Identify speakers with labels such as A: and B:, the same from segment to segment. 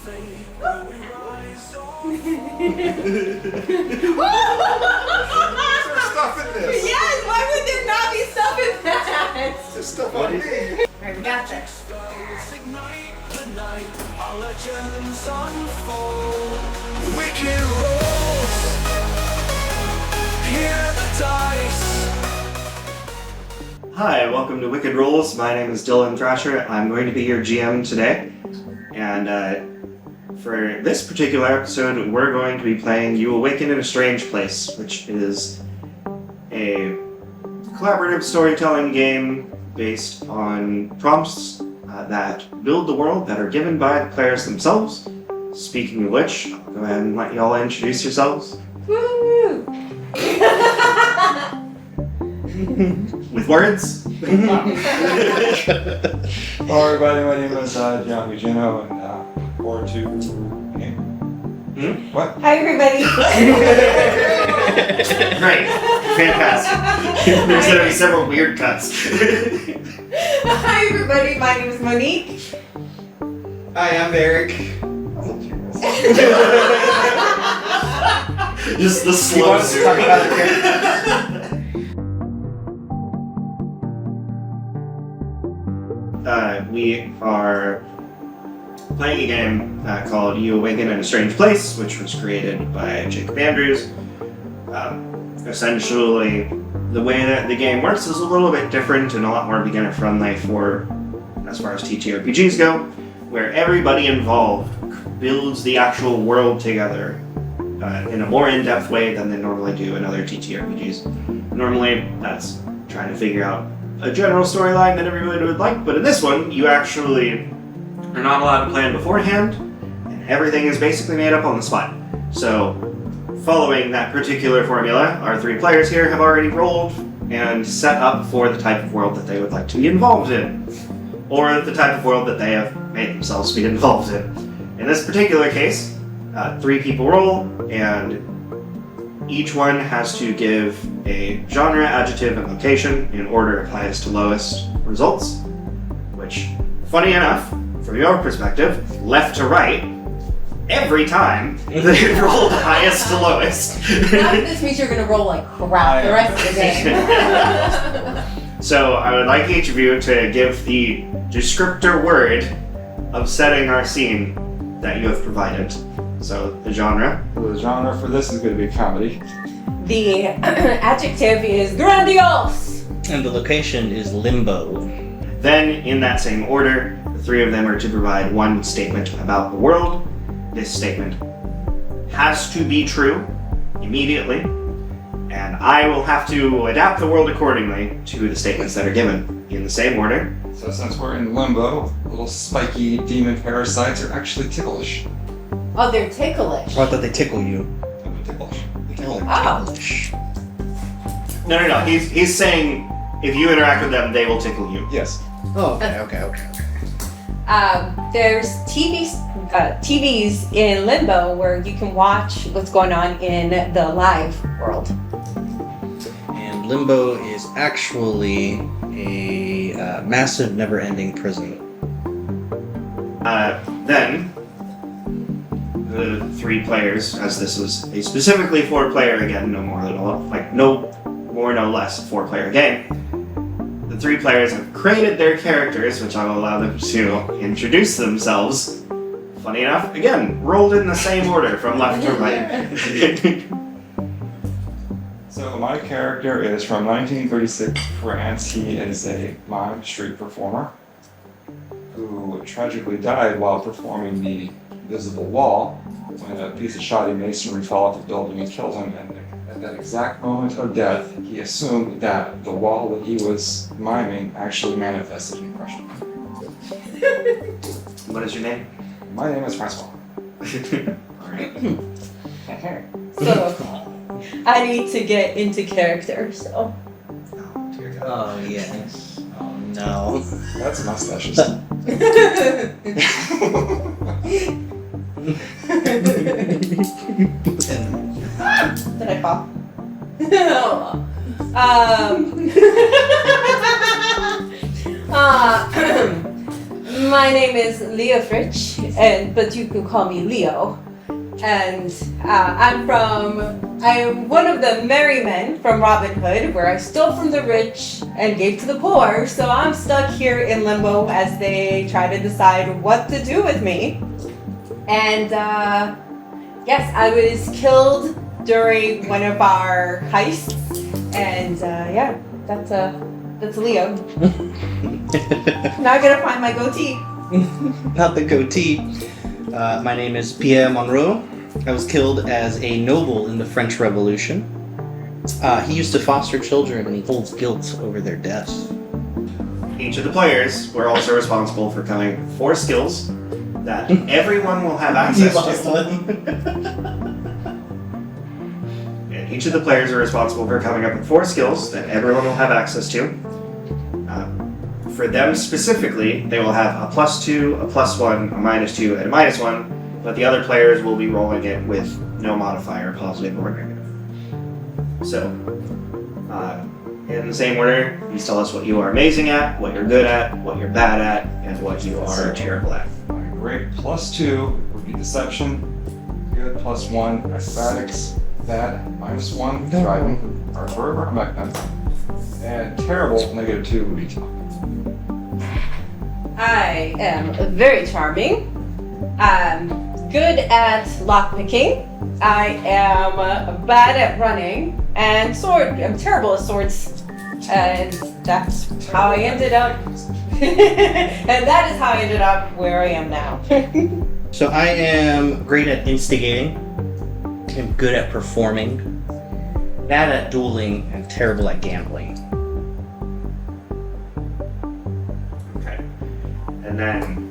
A: Stuff in this.
B: Yes, why would there not be stuff in that?
A: There's stuff on me.
B: Alright, we got this.
C: Our legends unfold. Wicked rolls. Hear the dice.
D: Hi, welcome to Wicked Rolls. My name is Dylan Thrasher. I'm going to be your GM today. And for this particular episode, we're going to be playing You Awaken in a Strange Place, which is a collaborative storytelling game based on prompts that build the world that are given by the players themselves. Speaking of which, I'll go ahead and let you all introduce yourselves.
B: Woo!
D: With words.
A: Hello everybody, my name is John Gugino and forward to game. What?
B: Hi everybody.
D: Great. Fantastic. There's going to be several weird cuts.
B: Hi everybody, my name is Monique.
E: Hi, I'm Eric.
D: Just the slow zoom. We are playing a game called You Awaken in a Strange Place, which was created by Jacob Andrews. Essentially, the way that the game works is a little bit different and a lot more beginner-friendly for as far as TTRPGs go, where everybody involved builds the actual world together in a more in-depth way than they normally do in other TTRPGs. Normally, that's trying to figure out a general storyline that everybody would like, but in this one, you actually are not allowed to plan beforehand, and everything is basically made up on the spot. So, following that particular formula, our three players here have already rolled and set up for the type of world that they would like to be involved in, or the type of world that they have made themselves be involved in. In this particular case, three people roll, and each one has to give a genre, adjective, and location in order of highest to lowest results, which, funny enough, from your perspective, left to right, every time they rolled highest to lowest.
B: Now this means you're gonna roll like crap the rest of the game.
D: So I would like each of you to give the descriptor word of setting our scene that you have provided. So the genre.
A: The genre for this is going to be comedy.
B: The adjective is grandiose.
E: And the location is Limbo.
D: Then, in that same order, the three of them are to provide one statement about the world. This statement has to be true immediately, and I will have to adapt the world accordingly to the statements that are given in the same order.
A: So since we're in limbo, little spiky demon parasites are actually ticklish.
B: Oh, they're ticklish.
E: Oh, I thought they tickle you.
A: Ticklish.
E: Oh,
B: Oh.
E: ticklish.
D: No. He's saying if you interact with them, they will tickle you.
A: Yes.
E: Oh, okay.
B: There's TVs in Limbo where you can watch what's going on in the live world.
E: And Limbo is actually a massive, never-ending prison.
D: Then, the three players, as this is a specifically four-player, again, no more, no less, four-player game, the three players have created their characters, which I will allow them to introduce themselves. Funny enough, again, rolled in the same order from left to right.
A: So my character is from 1936 France. He is a mime street performer who tragically died while performing the Invisible Wall when a piece of shoddy masonry fell off the building and killed him. And at that exact moment of death, he assumed that the wall that he was miming actually manifested and crushed him.
D: What is your name?
A: My name is Francois.
D: Alright.
B: So, I need to get into character, so.
D: Oh, dear God.
E: Oh, yes. Oh, no.
A: That's mustaches.
B: Did I fall? My name is Leo Fritsch, but you could call me Leo. And I'm one of the merry men from Robin Hood, where I stole from the rich and gave to the poor. So I'm stuck here in limbo as they try to decide what to do with me. And yes, I was killed during one of our heists. And yeah, that's Leo. Now I gotta find my goatee.
E: Not the goatee. My name is Pierre Monroe. I was killed as a noble in the French Revolution. He used to foster children and he holds guilt over their deaths.
D: Each of the players were also responsible for coming 4 skills that everyone will have access to. And each of the players are responsible for coming up with 4 skills that everyone will have access to. For them specifically, they will have a +2, a +1, a -2, and a -1, but the other players will be rolling it with no modifier, positive or negative. So, in the same order, please tell us what you are amazing at, what you're good at, what you're bad at, and what you are terrible at.
A: Great. +2 would be deception. Good. +1 acrobatics. Bad -1 driving or verb mechanic. And terrible -2 would be talking.
B: I am very charming. I'm good at lockpicking. I am bad at running. And I'm terrible at swords. And that's how I ended up. And that is how I ended up where I am now.
E: So I am great at instigating. I'm good at performing. Bad at dueling and terrible at gambling.
D: And then,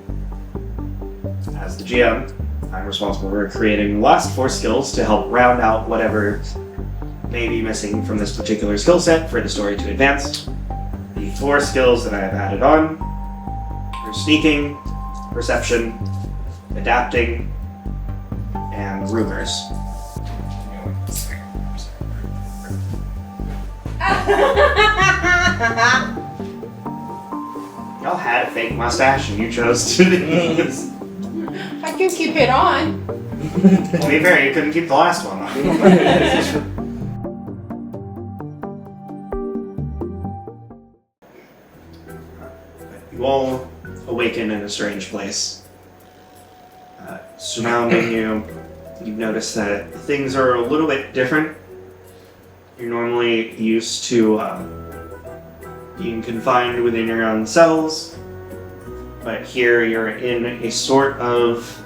D: as the GM, I'm responsible for creating the last 4 skills to help round out whatever may be missing from this particular skill set for the story to advance. The 4 skills that I have added on are sneaking, perception, adapting, and rumors. Y'all had a fake mustache and you chose to use.
B: I can keep it on.
D: To be fair, you couldn't keep the last one on. You all awaken in a strange place. Surrounding you, you notice that things are a little bit different. You're normally used to being confined within your own cells, but here you're in a sort of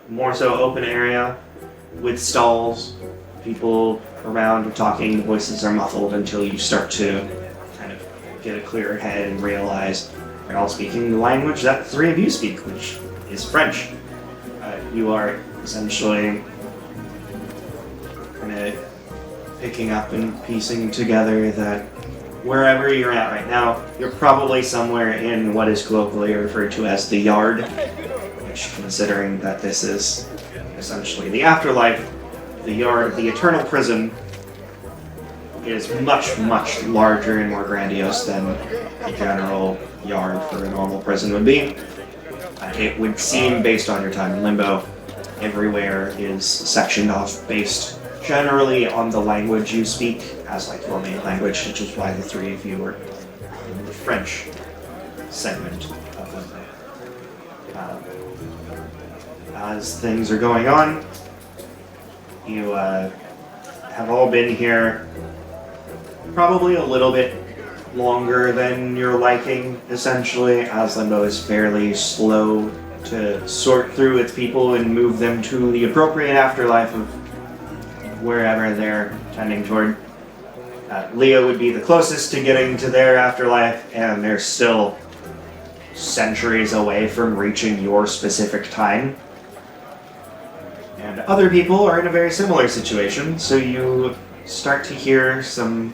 D: more so open area with stalls, people around talking, voices are muffled until you start to kind of get a clearer head and realize they're all speaking the language that the 3 of you speak, which is French. You are essentially kind of picking up and piecing together that wherever you're at right now, you're probably somewhere in what is colloquially referred to as the yard, which, considering that this is essentially the afterlife, the yard of the eternal prison is much, much larger and more grandiose than the general yard for a normal prison would be. It would seem, based on your time in Limbo, everywhere is sectioned off based generally on the language you speak as like your main language, which is why the 3 of you are in the French segment of Limbo. As things are going on, you have all been here probably a little bit longer than your liking, essentially, as Limbo is fairly slow to sort through its people and move them to the appropriate afterlife of wherever they're tending toward. Leo would be the closest to getting to their afterlife, and they're still centuries away from reaching your specific time. And other people are in a very similar situation, so you start to hear some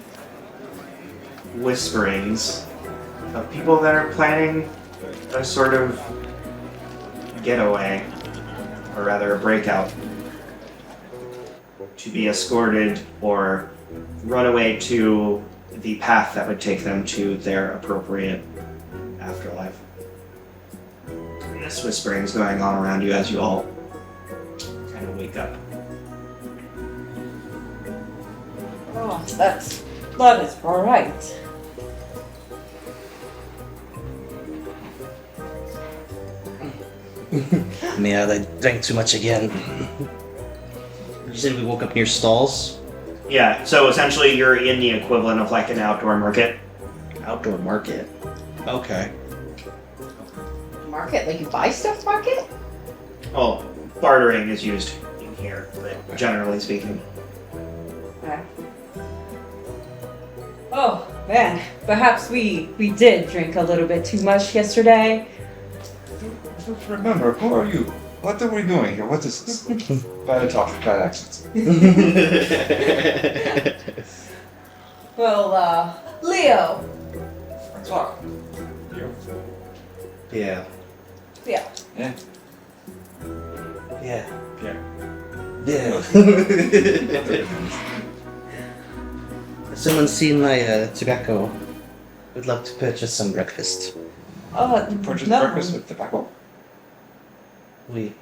D: whisperings of people that are planning a sort of getaway, or rather a breakout, to be escorted or run away to the path that would take them to their appropriate afterlife. ominous whisperings going on around you as you all kind of wake up.
B: Oh, that is alright.
E: Yeah, I drank too much again. You said we woke up near stalls?
D: Yeah, so essentially you're in the equivalent of like an outdoor market.
E: Outdoor market. Okay.
B: Market? Like you buy stuff market?
D: Oh, bartering is used in here, but generally speaking.
B: Okay. Oh, man. Perhaps we did drink a little bit too much yesterday.
A: I don't remember. Who are you? What are we doing here? What is this? Bad talk, bad accents.
B: Well, Leo.
A: Francois. You?
E: Yeah.
B: Yeah.
A: Yeah.
E: Yeah.
A: Yeah.
E: Yeah. Has someone seen my tobacco? Would love to purchase some breakfast.
A: Purchase
B: no.
A: breakfast with tobacco.
E: We.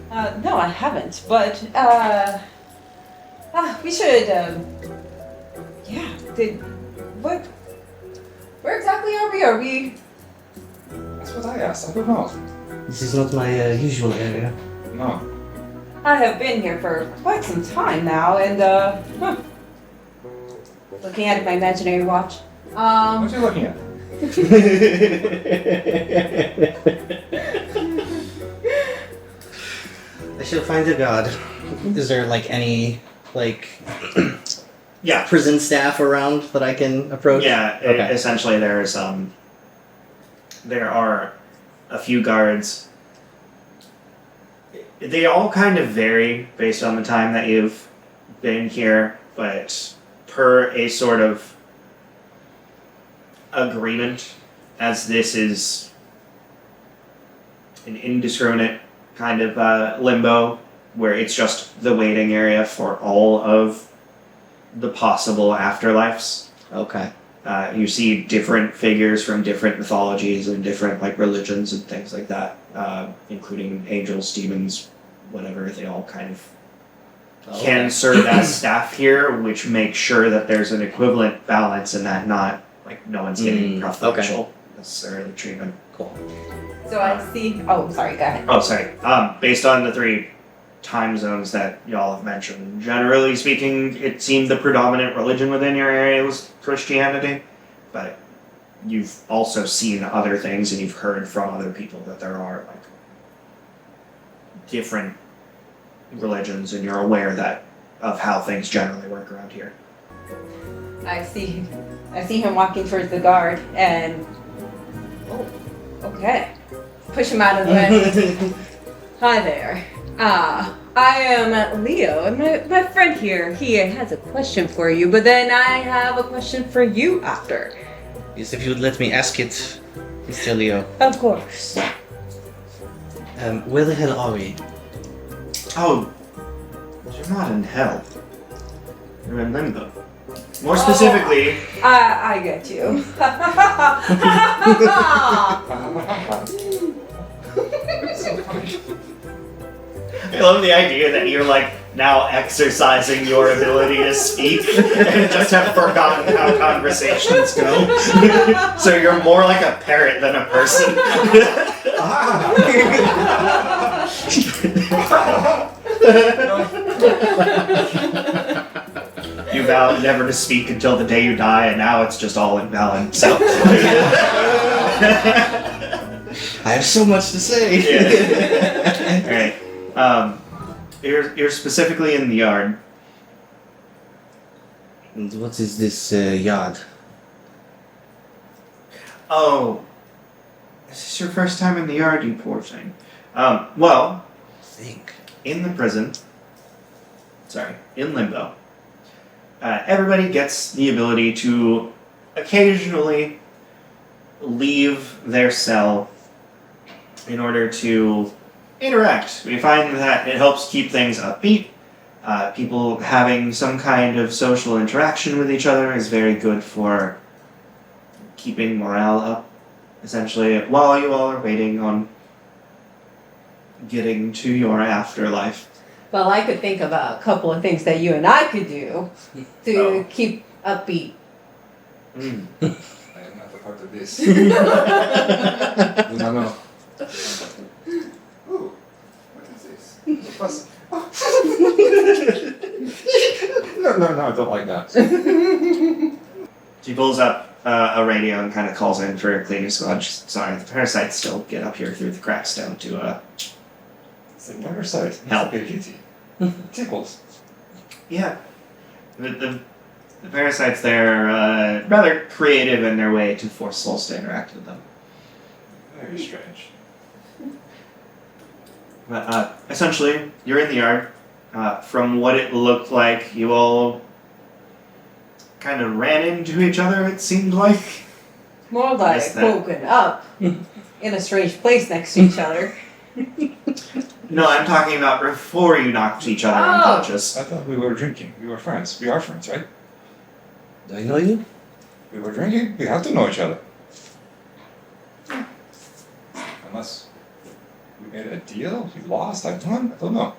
B: No, I haven't. But we should. Yeah. Where exactly are we? Are we?
A: That's what I asked. I don't know.
E: This is not my usual area.
A: No.
B: I have been here for quite some time now, and looking at my imaginary watch.
A: What are you looking at?
E: I shall find a god. Is there like any
D: Yeah.
E: prison staff around that I can approach?
D: Yeah,
E: Okay.
D: essentially there are a few guards. They all kind of vary based on the time that you've been here, but per a sort of agreement, as this is an indiscriminate kind of limbo where it's just the waiting area for all of the possible afterlives.
E: Okay.
D: You see different figures from different mythologies and different like religions and things like that, including angels, demons, whatever. They all kind of can serve as staff here, which makes sure that there's an equivalent balance and that not like no one's getting preferential necessarily treatment.
E: Cool.
B: So I see. Oh, sorry. Go ahead.
D: Oh, sorry. Based on the 3 time zones that y'all have mentioned, generally speaking, it seemed the predominant religion within your area was Christianity, but you've also seen other things and you've heard from other people that there are like different religions, and you're aware that of how things generally work around here.
B: I see him walking towards the guard, and oh, okay, push him out of the way. Hi there. I am Leo, and my friend here, he has a question for you, but then I have a question for you after.
E: Yes, if you would let me ask it, Mr. Leo.
B: Of course.
E: Where the hell are we?
D: Oh, you're not in hell. You're in limbo. More specifically,
B: I get you.
D: I love the idea that you're like now exercising your ability to speak and just have forgotten how conversations go. So you're more like a parrot than a person. You vowed never to speak until the day you die, and now it's just all invalid. So
E: I have so much to say.
D: yeah. All right. You're specifically in the yard.
E: And what is this yard?
D: Oh, is this your first time in the yard, you poor thing? Well,
E: Think.
D: in the prison, in limbo, everybody gets the ability to occasionally leave their cell in order to interact. We find that it helps keep things upbeat. People having some kind of social interaction with each other is very good for keeping morale up essentially, while you all are waiting on getting to your afterlife.
B: Well, I could think of a couple of things that you and I could do to
D: Oh.
B: keep upbeat.
A: I am not a part of this. Do not know. Ooh, what is this? What's- no, I don't like that.
D: She pulls up a radio and kind of calls in for a cleaning squad. She's, sorry, the parasites still get up here through the cracks down to
A: It's a parasite.
D: Help.
A: It's a kitty. Tickles.
D: yeah. The parasites there are rather creative in their way to force souls to interact with them.
A: Very strange.
D: But essentially, you're in the yard. From what it looked like, you all kind of ran into each other, it seemed like.
B: More like
D: Yes, that-
B: woken up in a strange place next to each other.
D: No, I'm talking about before you knocked each other
B: Oh.
D: unconscious.
A: I thought we were drinking. We were friends. We are friends, right?
E: Do I know you?
A: We were drinking. We have to know each other. Unless we made a deal, we lost, I won. I don't know.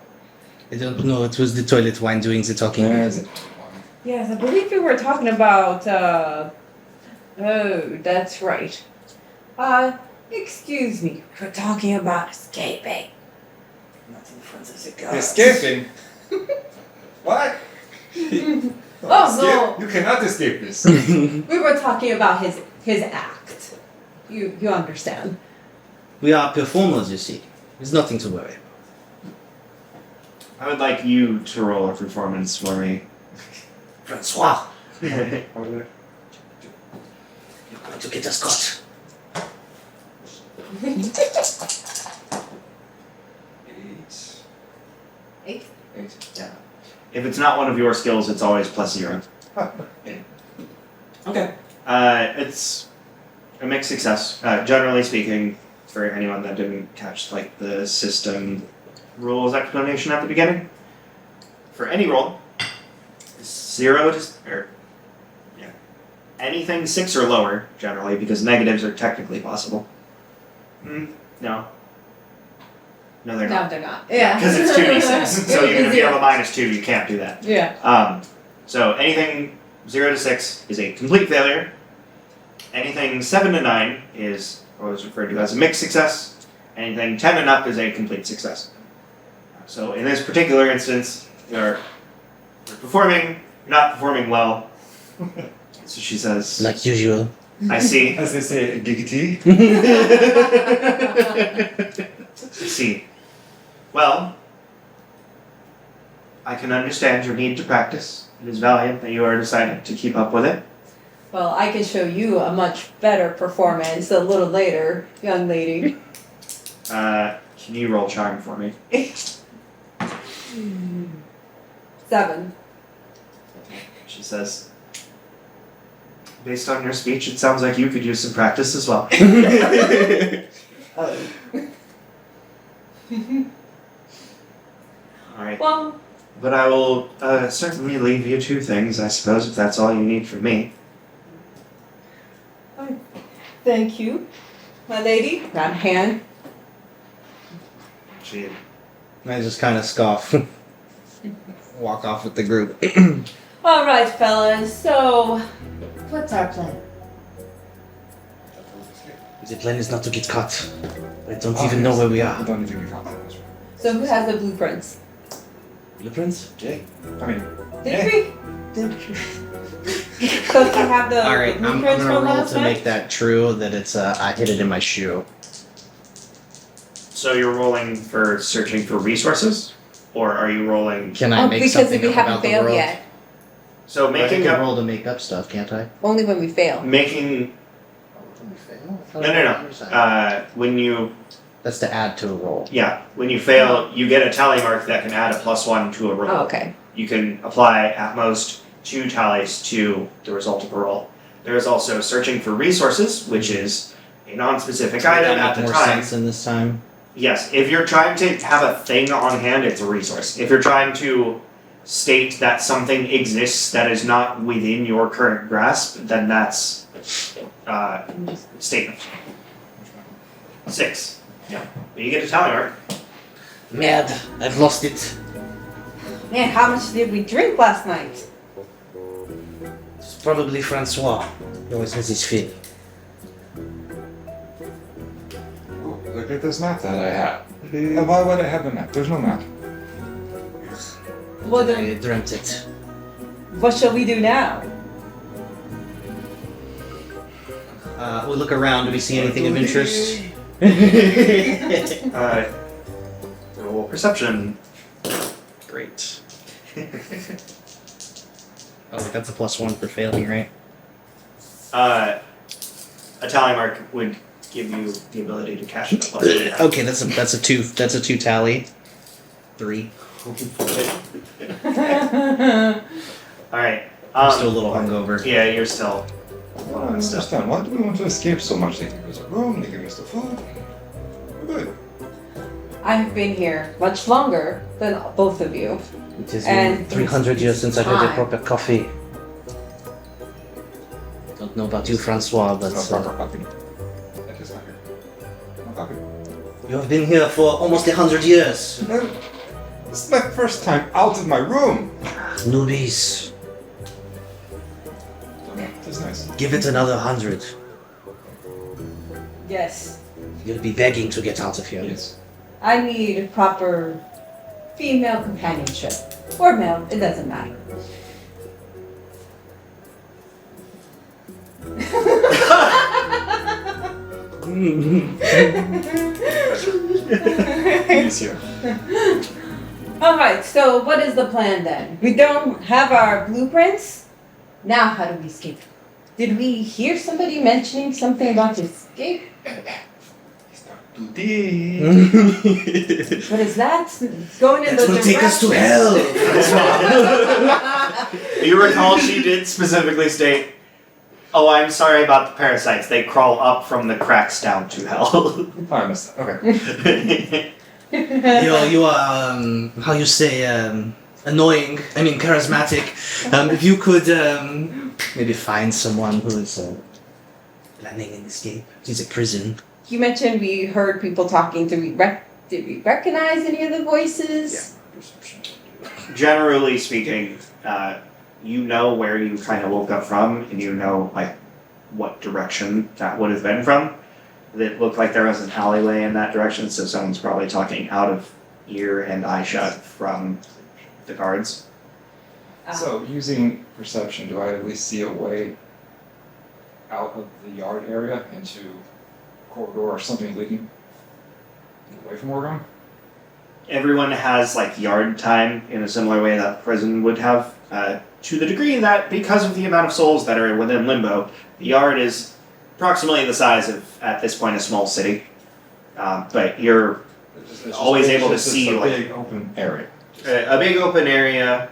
E: I don't know. It was the toilet wine doing the talking.
A: There's it.
B: Yes, I believe we were talking about, oh, that's right. Excuse me, we're talking about escaping. Not in front of the girls.
A: Escaping? What?
B: Oh, no.
A: You cannot escape this.
B: We were talking about his act. You understand.
E: We are performers, you see. There's nothing to worry about.
D: I would like you to roll a performance for me.
E: Francois,
A: Over
E: you're going to get us caught.
A: Eight.
D: Yeah. If it's not one of your skills, it's always +0. Okay. It's a mixed success. Generally speaking, for anyone that didn't catch like the system rules explanation at the beginning, for any roll, 0 to anything 6 or lower generally, because negatives are technically possible. No, they're
B: No,
D: not.
B: they're not. Yeah.
D: Because it's 2d6. So even if you have a -2, you can't do that.
B: Yeah.
D: So anything 0 to 6 is a complete failure. Anything 7 to 9 is what is referred to as a mixed success. Anything 10 and up is a complete success. So in this particular instance, you're performing, not performing well. So she says,
E: Like usual.
D: I see.
A: As they say, giggity.
D: I see. Well, I can understand your need to practice. It is valiant that you are deciding to keep up with it.
B: Well, I can show you a much better performance a little later, young lady.
D: Can you roll charm for me?
B: 7.
D: She says, based on your speech, it sounds like you could use some practice as well. Alright.
B: Well,
D: But I will certainly leave you 2 things, I suppose, if that's all you need from me.
B: thank you, my lady. Grab hand.
D: She
E: I just kind of scoff. Walk off with the group.
B: All right, fellas. So, what's our plan?
E: The plan is not to get caught. I don't even know where we are.
A: I don't even get confident.
B: So, who has the blueprints?
E: Blueprints?
A: Okay. I mean,
B: Did we? So, you have the
E: Alright, I'm
B: blueprints
E: gonna
B: from
E: roll
B: last
E: to
B: night?
E: make that true that it's I hid it in my shoe.
D: So you're rolling for searching for resources? Or are you rolling...
E: Can I make
B: because
E: something
B: we
E: up
B: haven't
E: about the
B: failed
E: world?
B: yet.
D: So
E: I
D: making
E: can
D: up...
E: roll to make up stuff, can't I?
B: Only when we fail.
D: Making... No. When you...
E: That's to add to a roll.
D: Yeah, when you fail, you get a tally mark that can add a +1 to a roll.
B: Oh, okay.
D: You can apply at most 2 tallies to the result of a roll. There is also searching for resources, which is a non-specific item
E: That
D: at the
E: make more
D: time.
E: sense in this time.
D: Yes, if you're trying to have a thing on hand, it's a resource. If you're trying to state that something exists that is not within your current grasp, then that's statement. 6. Yeah. But you get a tally mark.
E: Mad, I've lost it.
B: Man, how much did we drink last night?
E: It's probably Francois. He always has his fee.
A: Ooh, look at this map that I have. Why would I have the map? There's no map.
B: Well,
E: I
B: then,
E: dreamt it.
B: what shall we do now?
E: We look around. Do we see anything of interest?
D: Roll perception.
E: Great. Oh, that's a +1 for failing, right?
D: A tally mark would give you the ability to cash it up.
E: Okay, that's a 2. That's a 2 tally. 3.
D: Alright.
E: I'm still a little hungover.
D: Yeah, you're still.
A: I don't understand. Why do we want to escape so much? They give us a room, they give us the food. We're good.
B: I've been here much longer than both of you.
E: It has
B: And
E: been 300 years since I've had a
B: time.
E: proper coffee. Don't know about you, Francois, but
A: No proper coffee. That is not here. No coffee.
E: you have been here for almost 100 years.
A: No, this is my first time out of my room.
E: Newbies,
A: It is nice.
E: give it another 100.
B: Yes.
E: You'll be begging to get out of here.
A: Yes.
B: I need proper female companionship. Or male, it doesn't matter.
A: Easier.
B: Alright, so what is the plan then? We don't have our blueprints? Now how do we escape? Did we hear somebody mentioning something about escape?
A: Too deep.
B: What is that? It's going in
E: That
B: the
E: will take us to
B: direction-
E: hell.
D: You recall she did specifically state, "Oh, I'm sorry about the parasites. They crawl up from the cracks down to hell."
A: I missed that. Okay.
E: You are, how you say, annoying. I mean, charismatic. If you could maybe find someone who is planning an escape. He's a prison.
B: You mentioned we heard people talking. Did we recognize any of the voices?
A: Perception.
D: Generally speaking, you know where you kind of woke up from, and you know like what direction that would have been from. It looked like there was an alleyway in that direction, so someone's probably talking out of ear and eye shut from the guards.
A: So, using perception, do I at least see a way out of the yard area into corridor or something leading away from Oregon?
D: Everyone has like yard time in a similar way that prison would have, to the degree that because of the amount of souls that are within Limbo, the yard is approximately the size of, at this point, a small city. But you're
A: It's
D: always
A: big-
D: able to
A: it's just
D: see,
A: a
D: like-
A: big open area.
D: a big open area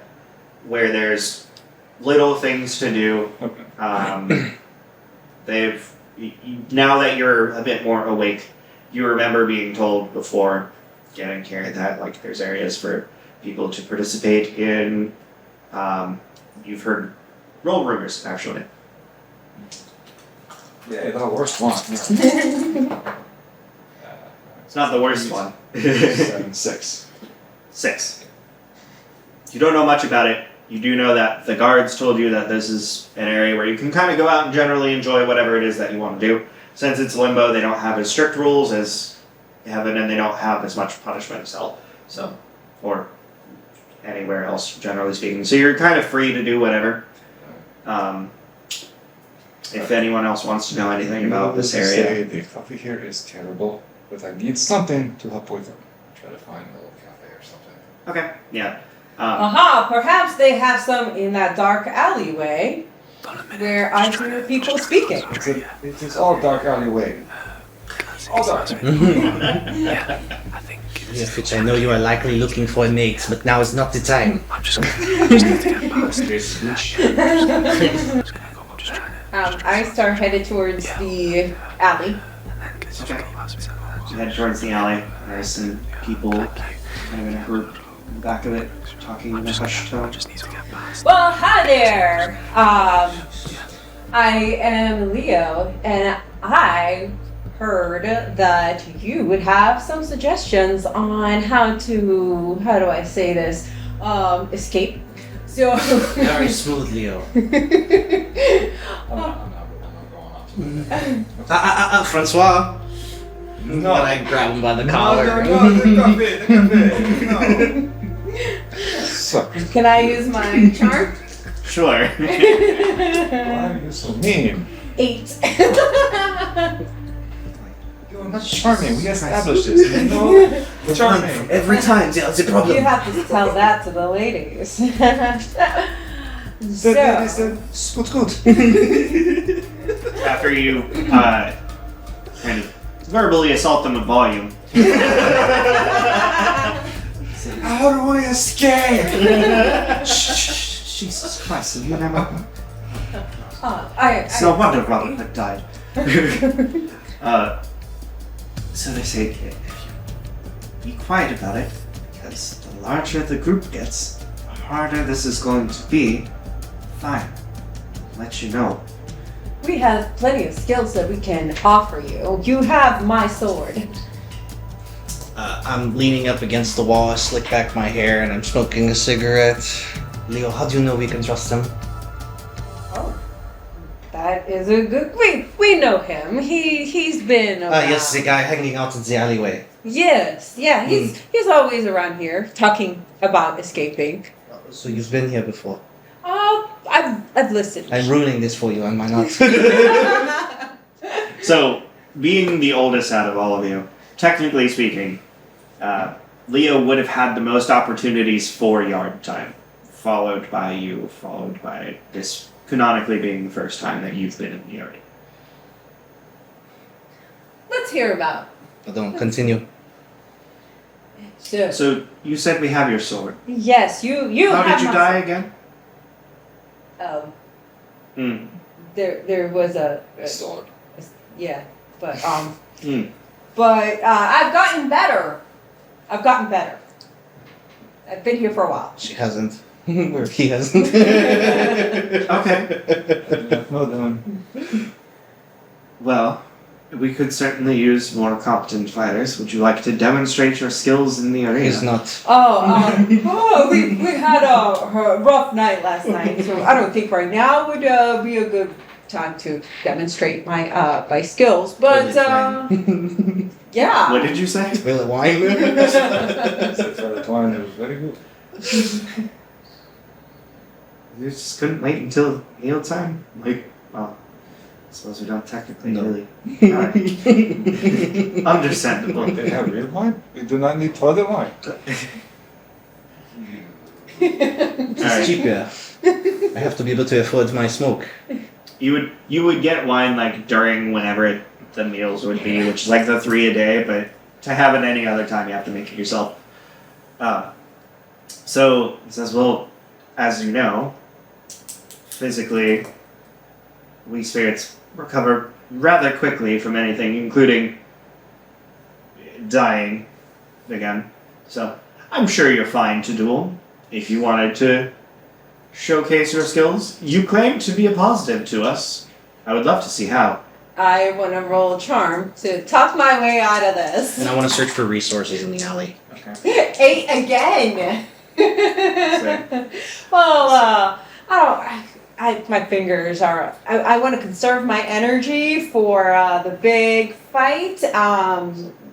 D: where there's little things to do.
A: Okay.
D: Now that you're a bit more awake, you remember being told before getting here that like there's areas for people to participate in. You've heard roll rumors actually.
A: Yeah, the worst one. Yeah.
D: It's not the worst one.
A: 7, 6.
D: 6. You don't know much about it. You do know that the guards told you that this is an area where you can kind of go out and generally enjoy whatever it is that you want to do. Since it's Limbo, they don't have as strict rules as Heaven, and they don't have as much punishment as Hell. So, or anywhere else, generally speaking. So you're kind of free to do whatever. If anyone else wants to know anything about this area.
A: Say the coffee here is terrible, but I need something to help with it. Try to find a little cafe or something.
D: Okay, yeah.
B: Aha, perhaps they have some in that dark alleyway where I hear people speaking.
A: It is all dark alleyway. All dark.
E: Yes, which I know you are likely looking for a mate, but now is not the time.
B: I start headed towards the alley.
D: Okay. You head towards the alley. There's some people kind of in a group in the back of it, talking in a hushed tone.
B: Well, hi there. I am Leo, and I heard that you would have some suggestions on how do I say this? Escape. So
E: Very smooth, Leo.
A: I'm not going off.
E: Francois.
A: No.
E: And I grab him by the collar.
A: No. So,
B: can I use my charm?
D: Sure.
A: why are you so mean?
B: 8.
A: You're not charming. We established this. You know? Charming.
E: Every time, yeah, it's a problem.
B: You have to tell that to the ladies.
A: The lady said, scoot.
D: After you kind of verbally assault them with volume.
A: How do I escape?
D: Jesus Christ, you never.
B: I
D: No wonder Robin Hood died. So they say if you be quiet about it, because the larger the group gets, the harder this is going to be. Fine. I'll let you know.
B: we have plenty of skills that we can offer you. You have my sword.
E: I'm leaning up against the wall, I slick back my hair, and I'm smoking a cigarette. Leo, how do you know we can trust him?
B: Oh, that is a good. We know him. He's been. Around.
E: Yes, the guy hanging out in the alleyway.
B: Yes, yeah. He's always around here talking about escaping.
E: So you've been here before.
B: Oh, I've listened.
E: I'm ruining this for you, am I not?
D: So, being the oldest out of all of you, technically speaking, Leo would have had the most opportunities for yard time, followed by you, followed by this canonically being the first time that you've been in the yard.
B: Let's hear about.
E: I don't continue.
D: So, you said we have your sword.
B: Yes, you.
D: How
B: have
D: did you
B: my
D: die again?
B: sword. There was a
A: Sword.
B: yeah, but
D: Hmm.
B: but I've gotten better. I've been here for a while.
E: She hasn't. Or he hasn't.
D: Okay.
A: Well done.
D: Well, we could certainly use more competent fighters. Would you like to demonstrate your skills in the arena?
E: He's not.
B: We had a rough night last night, so I don't think right now would be a good time to demonstrate my skills. But yeah.
D: What did you say?
E: Will it wine?
A: Except for the twine, it was very good.
D: You just couldn't wait until meal time? Like, well, I suppose we don't technically
E: No.
D: really. Alright. Understandable.
A: They have real wine? We do not need toilet wine.
E: It's cheaper. I have to be able to afford my smoke.
D: You would get wine like during whenever the meals would be, which is like the 3 a day, but to have it any other time you have to make it yourself. So it says, well, as you know, physically we spirits recover rather quickly from anything, including dying again. So I'm sure you're fine to duel if you wanted to showcase your skills. You claim to be a positive to us. I would love to see how.
B: I want to roll a charm to talk my way out of this.
E: And I want to search for resources in the alley.
D: Okay.
B: 8 again. Well, my fingers are. I want to conserve my energy for the big fight.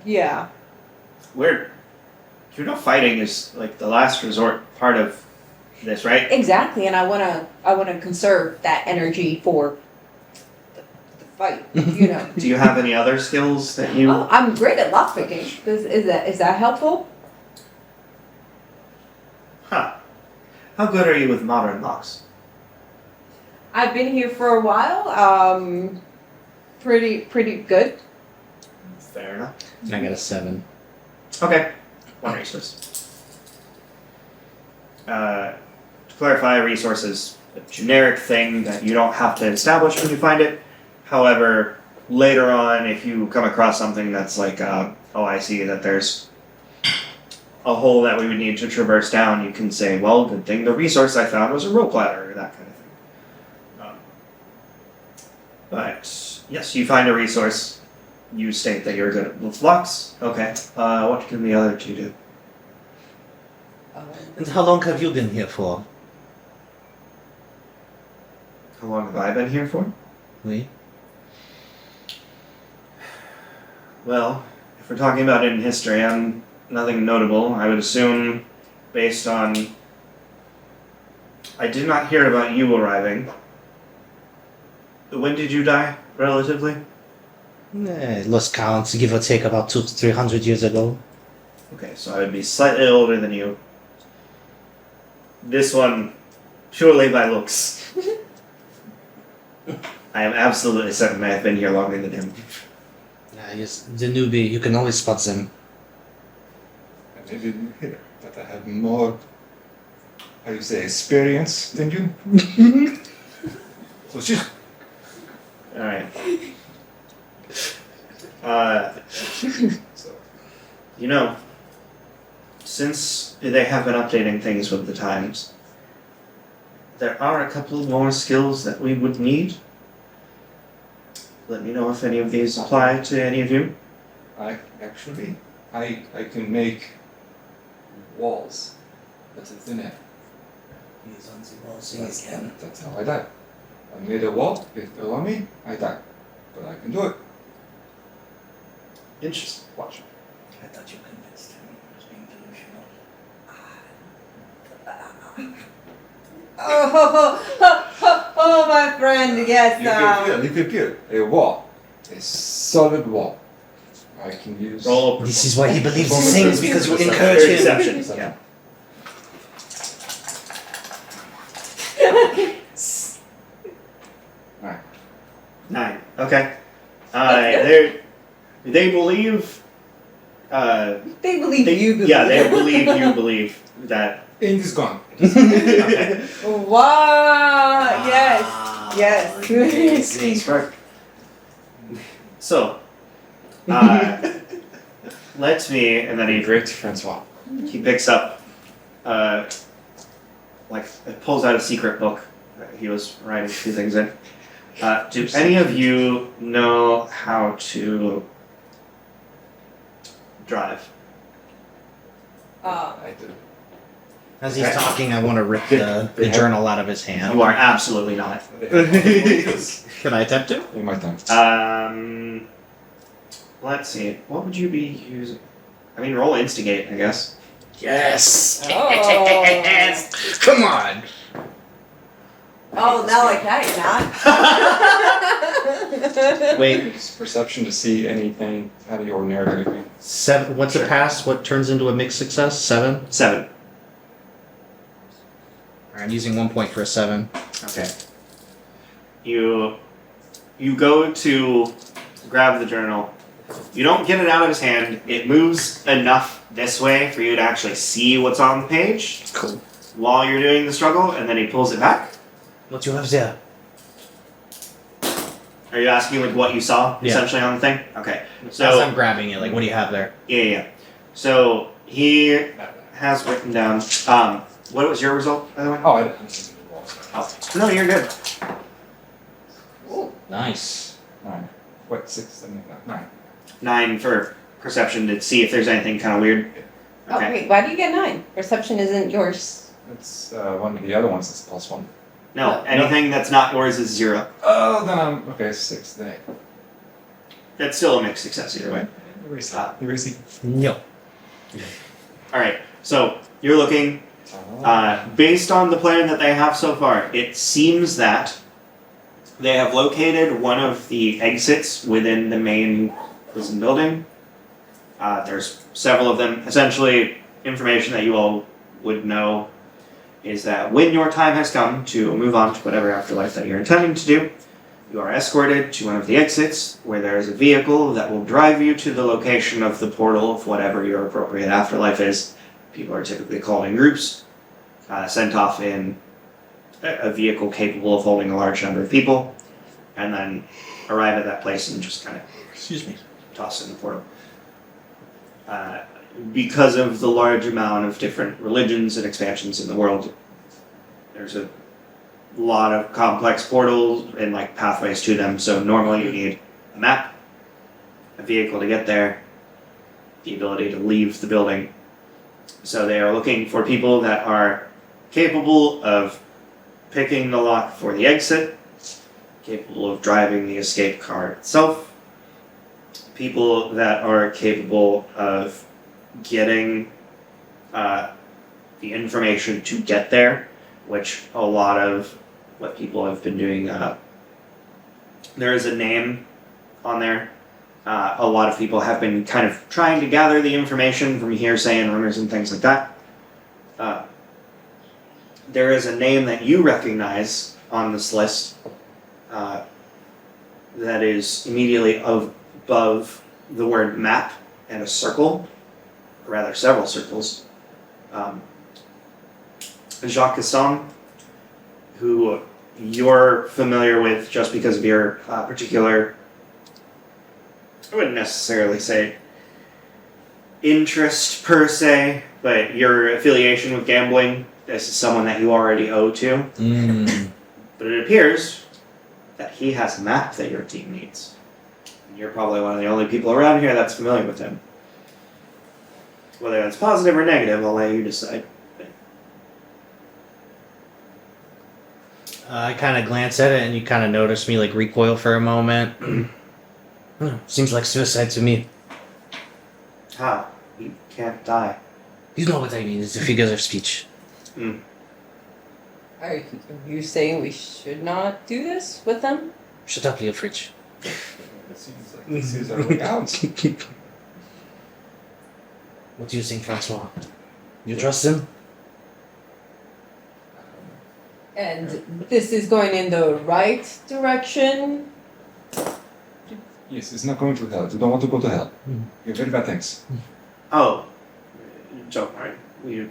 B: Yeah.
D: Fighting is like the last resort part of this, right?
B: Exactly, and I want to conserve that energy for the fight. You know.
D: Do you have any other skills that you?
B: Oh, I'm great at lockpicking. Is that helpful?
D: Huh. How good are you with modern locks?
B: I've been here for a while. Pretty good.
D: Fair enough.
E: And I got a 7.
D: Okay. One resource. To clarify, a resource is a generic thing that you don't have to establish when you find it. However, later on, if you come across something that's like, oh, I see that there's a hole that we would need to traverse down, you can say, well, good thing the resource I found was a rope ladder, or that kind of thing. But, yes, you find a resource. you state that you're good with flux. Okay. What can the other two do?
E: And how long have you been here for?
D: How long have I been here for?
E: Oui.
D: Well, if we're talking about it in history, I'm nothing notable. I would assume, based on... I did not hear about you arriving. When did you die, relatively?
E: Lost count, give or take about 200 to 300 years ago.
D: Okay, so I would be slightly older than you. This one, surely by looks. I am absolutely certain I have been here longer than him.
E: Yes, the newbie, you can always spot them.
A: I didn't hear that I have more, how you say, experience than you. So she's...
D: Alright.
A: So,
D: You know, since they have been updating things with the times, there are a couple more skills that we would need. Let me know if any of these apply to any of you.
A: I can make walls. That's a thin air.
E: He's on the wall
A: That's how I die. I made a wall, it fell on me, I died. But I can do it.
D: Interesting.
A: Watch.
E: I thought you convinced him he was being delusional.
B: Oh, my friend, yes.
A: You can feel a wall. A solid wall. I can use...
D: Roll
E: This is why he believes these things, because you
A: Perception.
E: encourage him.
D: Perception. Yeah.
A: Alright.
D: 9. Okay. They believe.
B: They believe you believe.
D: Yeah, they believe you believe that.
A: Ink is gone.
D: Okay.
B: Wow, yes, yes.
D: He's correct. So, let me, and then
A: Great, Francois.
D: he picks up, pulls out a secret book that he was writing a few things in. Do any of you know how to drive?
A: I do.
E: As he's talking, I want to rip the journal out of his hand.
D: You are absolutely not.
E: Can I attempt to?
A: In my time.
D: Let's see. What would you be using? I mean, roll instigate, I guess.
E: Yes!
B: Oh.
E: Come on!
B: Oh, now I can't.
E: Wait,
A: Use perception to see anything out of the ordinary.
E: 7. What's a pass? What turns into a mixed success? 7?
D: 7.
E: I'm using 1 point for a 7.
D: Okay. You go to grab the journal. You don't get it out of his hand. It moves enough this way for you to actually see what's on the page
E: Cool.
D: while you're doing the struggle, and then he pulls it back.
E: What you have there?
D: Are you asking like what you saw
E: Yeah.
D: essentially on the thing? Okay.
E: As
D: So
E: I'm grabbing it, like, what do you have there?
D: yeah. So he has written down. What was your result, by the way?
A: Oh, I didn't.
D: Oh, no, you're good.
E: Nice.
A: 9. What, 6, 7, 8, 9.
D: 9 for perception to see if there's anything kind of weird.
B: Oh,
D: Okay.
B: wait, why do you get 9? Perception isn't yours.
A: That's one of the other ones that's +1.
D: No, anything that's not yours is 0.
A: Oh, then I'm... Okay, 6, then 8.
D: That's still a mixed success either way.
A: Erase it. Erase it.
E: No.
D: Alright, so you're looking. Based on the plan that they have so far, it seems that they have located one of the exits within the main prison building. There's several of them. Essentially, information that you all would know is that when your time has come to move on to whatever afterlife that you're intending to do, you are escorted to one of the exits where there is a vehicle that will drive you to the location of the portal of whatever your appropriate afterlife is. People are typically called in groups, sent off in a vehicle capable of holding a large number of people, and then arrive at that place and just kind of toss in the portal. Because of the large amount of different religions and expansions in the world, there's a lot of complex portals and like pathways to them. So normally you need a map, a vehicle to get there, the ability to leave the building. So they are looking for people that are capable of picking the lock for the exit, capable of driving the escape car itself, people that are capable of getting the information to get there, which a lot of what people have been doing. There is a name on there. A lot of people have been kind of trying to gather the information from hearsay and rumors and things like that. There is a name that you recognize on this list that is immediately above the word map and a circle, or rather several circles. Jacques Casson, who you're familiar with just because of your particular, I wouldn't necessarily say interest per se, but your affiliation with gambling. This is someone that you already owe to. But it appears that he has a map that your team needs. And you're probably one of the only people around here that's familiar with him. Whether that's positive or negative, I'll let you decide.
E: I kind of glance at it, and you kind of notice me like recoil for a moment. Seems like suicide to me.
D: How? You can't die.
E: You know what I mean? It's a figure of speech.
B: Are you saying we should not do this with them?
E: Shut up, Leo Fridge.
A: It seems like this is our way out.
E: What do you think, Francois? You trust him?
B: And this is going in the right direction?
A: Yes, it's not going to hell. You don't want to go to hell. You're very bad things.
D: Oh, don't worry.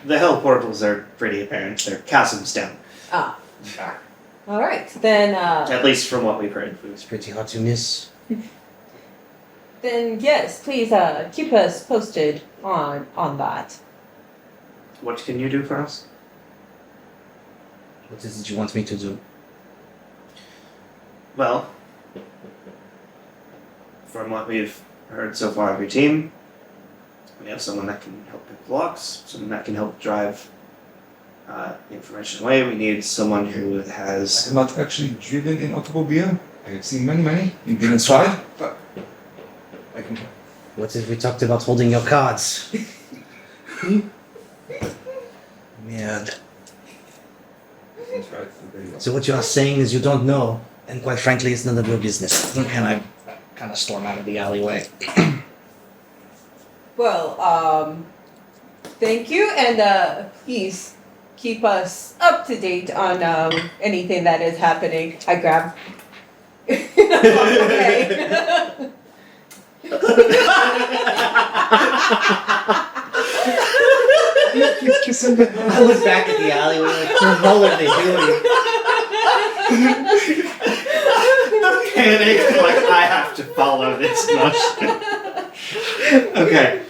D: The hell portals are pretty apparent. They're chasms down.
B: Ah. Alright, then,
D: At least from what we've heard.
E: It's pretty hard to miss.
B: then yes, please, keep us posted on that.
D: What can you do for us?
E: What is it you want me to do?
D: Well, from what we've heard so far of your team, we have someone that can help pick locks, someone that can help drive information away. We need someone who
A: I
D: has...
A: have not actually driven in automobile. I have seen many. You've been inside, but I can.
E: What if we talked about holding your cards? Merde. So what you are saying is you don't know, and quite frankly, it's none of your business. And I kind of storm out of the alleyway.
B: Well, thank you, and please keep us up to date on anything that is happening. I grab.
E: I look back at the alleyway like, what the hell are they doing?
D: Panic, like, I have to follow this motion. Okay.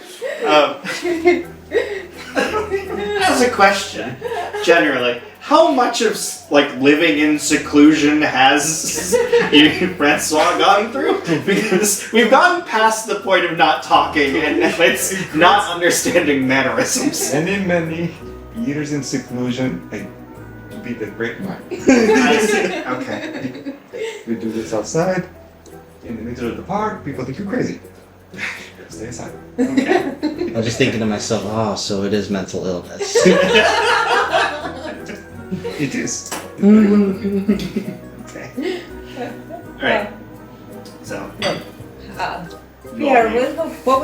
D: As a question, generally, how much of living in seclusion has you, Francois, gone through? Because we've gone past the point of not talking and it's not understanding mannerisms.
A: Many years in seclusion, I beat the great mind.
D: I see. Okay.
A: We do this outside, in the middle of the park. People think you're crazy. Stay inside.
D: Okay.
E: I was just thinking to myself, oh, so it is mental illness.
A: It is.
D: Okay. Alright. So.
B: Pierre, what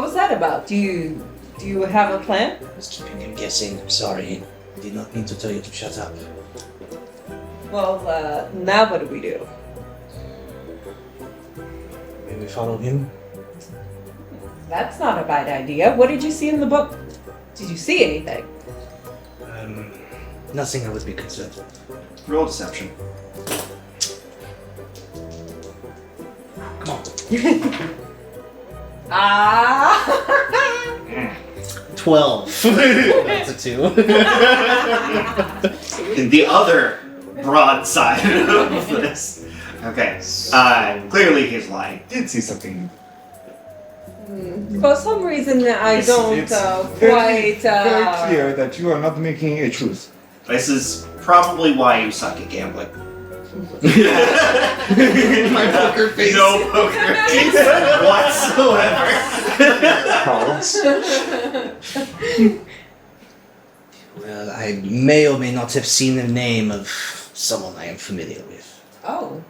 B: was that about? Do you have a plan?
E: I was keeping him guessing. I'm sorry. I did not mean to tell you to shut up.
B: Well, now what do we do?
E: Maybe we follow him?
B: That's not a bad idea. What did you see in the book? Did you see anything?
E: Nothing I would be concerned with.
D: Roll deception.
E: Come on. 12. That's a 2.
D: The other broad side of this. Okay. Clearly he's lying.
A: Did see something.
B: For some reason, I
A: It's-
B: don't
A: it's
B: quite.
A: Very clear that you are not making a truth.
D: This is probably why you suck at gambling.
E: My poker face.
D: No poker face whatsoever.
E: Well, I may or may not have seen the name of someone I am familiar with.
B: Oh,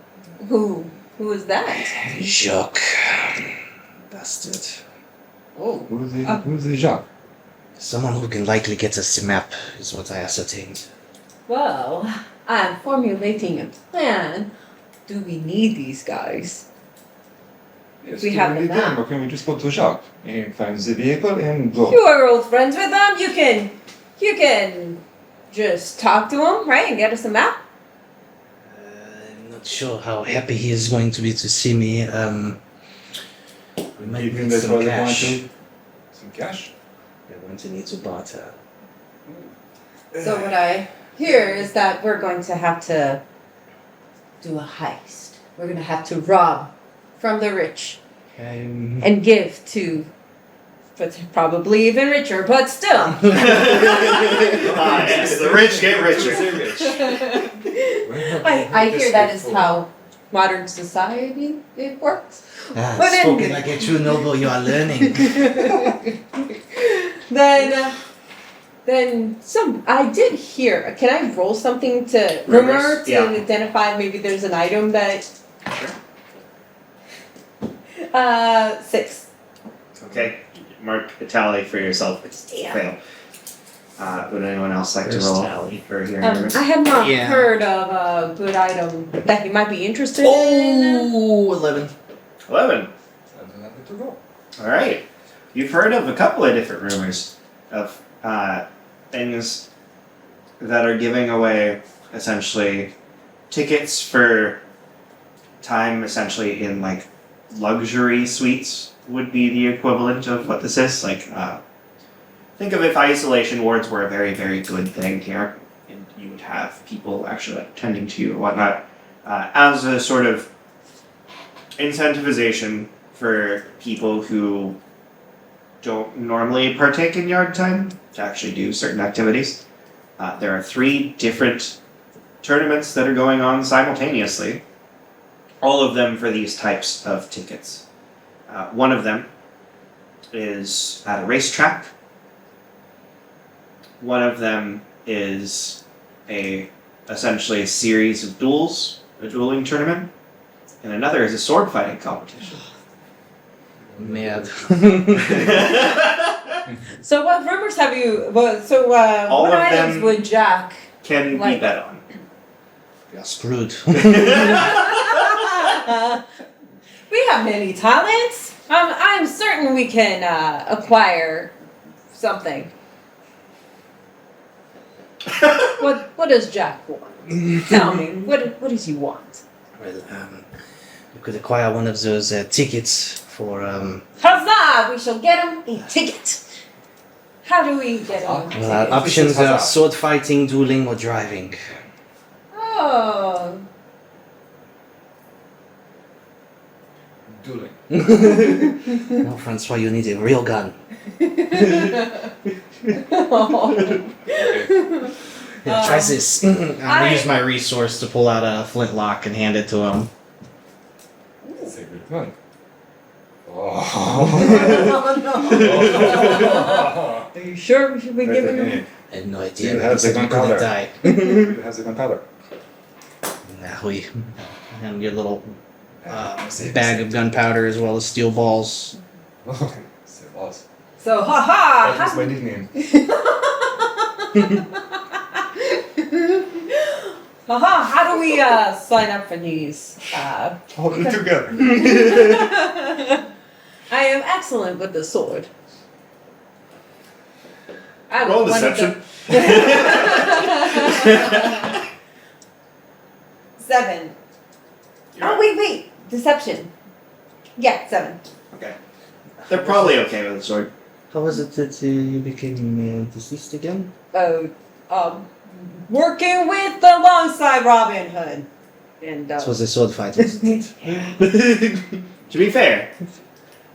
B: who is that?
E: Jacques. Bastard.
B: Oh,
A: Who's the Jacques?
E: Someone who can likely get us the map is what I ascertained.
B: well, I'm formulating a plan. Do we need these guys?
A: Yes,
B: We have
A: need
B: the
A: them,
B: map.
A: or can we just go to Jacques and find the vehicle and go?
B: You are old friends with them. You can just talk to him, right, and get us a map.
E: I'm not sure how happy he is going to be to see me. We might
A: Even
E: need
A: that's
E: some
A: why they want
E: cash.
A: to. Some cash?
E: We're going to need to barter.
B: So what I hear is that we're going to have to do a heist. We're going to have to rob from the rich and give to, but probably even richer, but still.
D: Yes, the rich get richer.
B: I hear that is how modern society it works. But
E: Spoken
B: anyway.
E: like a true noble, you are learning.
B: Then I did hear. Can I roll something to rumor
D: Rumors?
B: to
D: Yeah.
B: identify maybe there's an item that?
D: Sure.
B: 6.
D: Okay. Mark a tally for yourself.
B: Damn.
D: Fail. Would anyone else like
E: First
D: to roll
E: tally.
D: for hearing
B: I
D: rumors?
B: have not
E: Yeah.
B: heard of a good item that you might be interested in.
E: Oh, 11.
D: 11.
A: Nothing to go.
D: All right. You've heard of a couple of different rumors of things that are giving away essentially tickets for time essentially in like luxury suites would be the equivalent of what this is. Like, think of if isolation wards were a very, very good thing here, and you would have people actually attending to you and whatnot, as a sort of incentivization for people who don't normally partake in yard time to actually do certain activities. There are 3 different tournaments that are going on simultaneously, all of them for these types of tickets. One of them is at a racetrack. One of them is essentially a series of duels, a dueling tournament, and another is a sword fighting competition.
E: Mad.
B: So what rumors have you?
D: All
B: What
D: of
B: items
D: them-
B: would Jack?
D: Can be
B: Like-
D: bet on.
E: We are screwed.
B: We have many talents. I'm certain we can acquire something. What does Jack want? Tell me. What does he want?
E: Well, we could acquire one of those tickets for,
B: Huzzah! We shall get him a ticket. How do we get him?
E: well, our options are sword fighting, dueling, or driving.
B: Oh.
A: Dueling.
E: No, Francois, you need a real gun. Yeah, try this. I'm gonna use my resource to pull out a flintlock and hand it to him.
A: That's a good one. Oh.
B: Are you sure we should be giving him?
E: I had no
A: Do
E: idea.
A: you
E: but
A: have
E: he said
A: the
E: you couldn't
A: gunpowder?
E: die.
A: Who has the gunpowder?
E: Now we and your little
A: Save,
E: bag
A: save.
E: of gunpowder as well as steel balls.
A: Save us.
B: So, haha!
A: That is my nickname.
B: Haha! How do we sign up for these?
A: Hold it together.
B: I am excellent with the sword. I was
D: Roll
B: one of
D: deception.
B: the- 7. Oh wait! Deception. Yeah, 7.
D: Okay. They're probably okay with the sword.
E: How was it that you became deceased again?
B: Working with alongside Robin Hood. And
E: This was a sword fight. Wasn't it?
D: To be fair,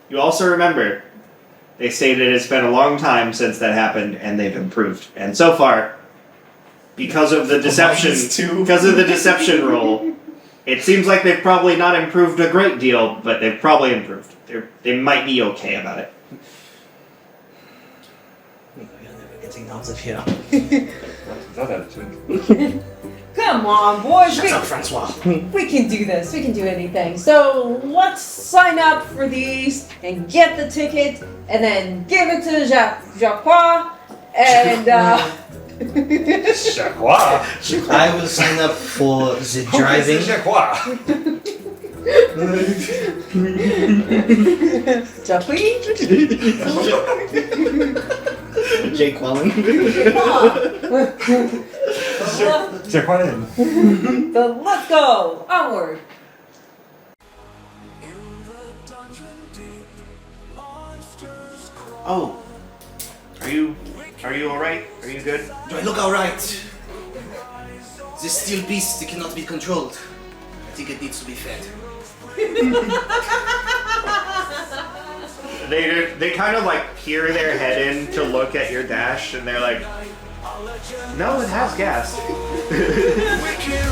D: you also remember they stated it's been a long time since that happened, and they've improved. And so far, because of the deception roll, it seems like they've probably not improved a great deal, but they've probably improved. They might be okay about it.
E: You're never getting out of here.
A: That attitude.
B: come on, boys.
E: Shut up, Francois.
B: We can do this. We can do anything. So let's sign up for these and get the ticket, and then give it to Jacques, and
A: Jacquois.
E: I will sign up for the driving.
A: Jacquois.
B: Jacques.
E: Jake Wallen.
A: Jacquois.
B: So let's go onward.
C: In the dungeon deep, monsters crawl.
D: Oh, are you alright? Are you good?
E: Do I look alright? This steel beast cannot be controlled. I think it needs to be fed.
D: They kind of like peer their head in to look at your dash, and they're like, no, it has gas.
C: Wicked